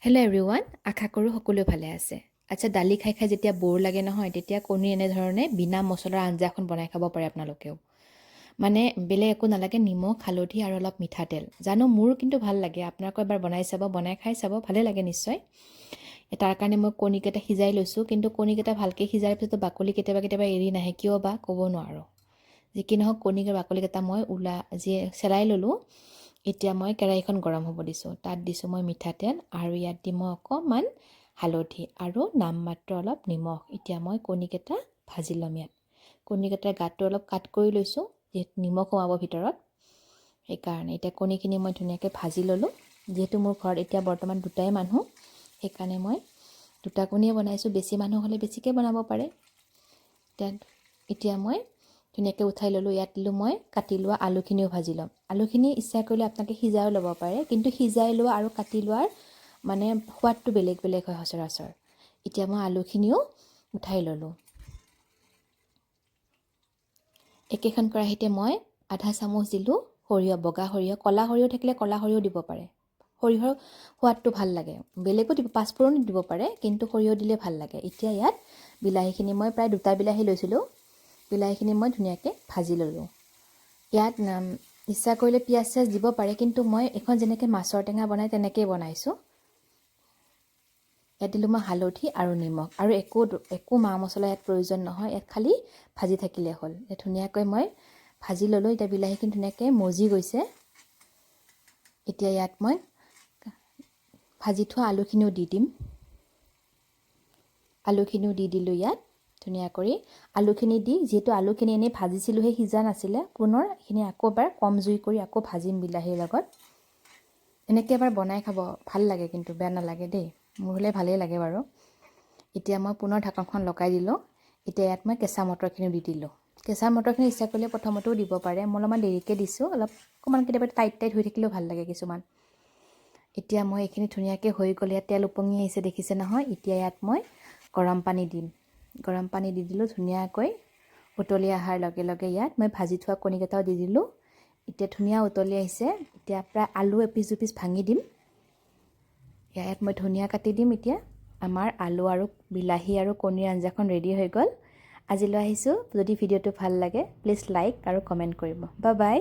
Hello' everyone, আশা কৰোঁ সকলোৱে ভালে আছে। আচ্ছা, দালি খাই খাই যেতিয়া বৰ লাগে নহয়, তেতিয়া কণী এনেধৰণে বিনা মছলাৰ আঞ্জা এখন বনাই খাব পাৰে আপোনালোকেও। মানে বেলেগ একো নালাগে, নিমখ, হালধি আৰু অলপ মিঠাতেল। জানো মোৰ কিন্তু ভাল লাগে, আপোনালোকে এবাৰ বনাই চাব, বনাই খাই চাব, ভালে লাগে নিশ্চয়। তাৰ কাৰণে মই কণীকেইটা সিজাই লৈছোঁ, কিন্তু কণীকেইটা ভালকৈ সিজাৰ পিছতো বাকলি কেতিয়াবা কেতিয়াবা এৰি নাহে, কিয় বা ক'ব নোৱাৰোঁ। যি কি নহওক কণীৰ বাকলিকেইটা মই চেলাই ল'লোঁ। এতিয়া মই কেৰাহীখন গৰম হ'ব দিছোঁ। তাত দিছোঁ মই মিঠাতেল আৰু ইয়াত দিম মই অকণমান হালধি আৰু নামমাত্ৰ অলপ নিমখ। এতিয়া মই কণীকেইটা ভাজি ল'ম ইয়াত। কণীকেইটাৰ গাটো অলপ কাট কৰি লৈছোঁ, যিহেতু নিমখ সোমাব ভিতৰত। সেইকাৰণে এতিয়া কণীখিনি মই ধুনীয়াকৈ ভাজি ল'লোঁ। যিহেতু মোৰ ঘৰত এতিয়া বৰ্তমান দুটাই মানুহ, সেইকাৰণে মই দুটা কণীয়ে বনাইছোঁ। বেছি মানুহ হ'লে বেছিকৈ বনাব পাৰে। এতিয়া মই ধুনীয়াকৈ উঠাই ল'লোঁ। ইয়াত দিলোঁ মই কাটি লোৱা আলুখিনিও ভাজি ল'ম। আলুখিনি ইচ্ছা কৰিলে আপোনালোকে সিজাইও ল'ব পাৰে, কিন্তু সিজাই লোৱা আৰু কাটি লোৱাৰ মানে সোৱাদটো বেলেগ বেলেগ হয় সচৰাচৰ। এতিয়া মই আলুখিনিও উঠাই ল'লোঁ। একেখন কেৰাহীতে মই আধা চামুচ দিলোঁ সৰিয়হ, বগা সৰিয়হ। ক'লা সৰিয়হ থাকিলে ক'লা সৰিয়হ দিব পাৰে। সৰিয়হৰ সোৱাদটো ভাল লাগে। বেলেগো দিব, পাঁচফোৰণ দিব পাৰে, কিন্তু সৰিয়হ দিলে ভাল লাগে। এতিয়া ইয়াত বিলাহীখিনি মই প্ৰায় দুটা বিলাহী লৈছিলোঁ। বিলাহীখিনি মই ধুনীয়াকৈ ভাজি ল'লোঁ। ইয়াত ইচ্ছা কৰিলে পিঁয়াজ চিয়াজ দিব পাৰে, কিন্তু মই এখন যেনেকৈ মাছৰ টেঙা বনাই তেনেকৈয়ে বনাইছোঁ। ইয়াত দিলোঁ মই হালধি আৰু নিমখ, আৰু একো মা মছলা ইয়াত প্ৰয়োজন নহয়। ইয়াত খালি ভাজি থাকিলে হ'ল। ধুনীয়াকৈ মই ভাজি ল'লোঁ। এতিয়া বিলাহীখিনি ধুনীয়াকৈ মজি গৈছে। এতিয়া ইয়াত মই ভাজি থোৱা আলুখিনিও দি দিম। আলুখিনিও দি দিলোঁ ইয়াত ধুনীয়া কৰি। আলুখিনি দি, যিহেতু আলুখিনি এনেই ভাজিছিলোঁ, সেই সিজা নাছিলে, পুনৰ এইখিনি আকৌ এবাৰ কম জুই কৰি আকৌ ভাজিম বিলাহীৰ লগত। এনেকৈ এবাৰ বনাই খাব, ভাল লাগে, কিন্তু বেয়া নালাগে দেই। মোৰ হ'লে ভালেই লাগে বাৰু। এতিয়া মই পুনৰ ঢাকনখন লগাই দিলোঁ। এতিয়া ইয়াত মই কেঁচা মটৰখিনিও দি দিলোঁ। কেঁচা মটৰখিনি ইচ্ছা কৰিলে প্ৰথমতেও দিব পাৰে, মই অলপমান দেৰিকৈ দিছোঁ। অকণমান কেতিয়াবা টাইট হৈ থাকিলেও ভাল লাগে কিছুমান। এতিয়া মই এইখিনি ধুনীয়াকৈ হৈ গ'ল। ইয়াত তেল ওপঙি আহিছে, দেখিছে নহয়। এতিয়া ইয়াত মই গৰম পানী দিম। গৰম পানী দি দিলোঁ ধুনীয়াকৈ। উতলি অহাৰ লগে লগে ইয়াত মই ভাজি থোৱা কণীকেইটাও দি দিলোঁ। এতিয়া ধুনীয়া উতলি আহিছে। এতিয়া প্ৰায় আলু এপিচ দুপিচ ভাঙি দিম। ইয়াত মই ধনিয়া কাটি দিম। এতিয়া আমাৰ আলু আৰু বিলাহী আৰু কণীৰ আঞ্জাখন ৰেডি হৈ গ'ল। আজিলৈ আহিছোঁ। যদি ভিডিঅ'টো ভাল লাগে প্লিজ লাইক আৰু কমেণ্ট কৰিব। Bye bye.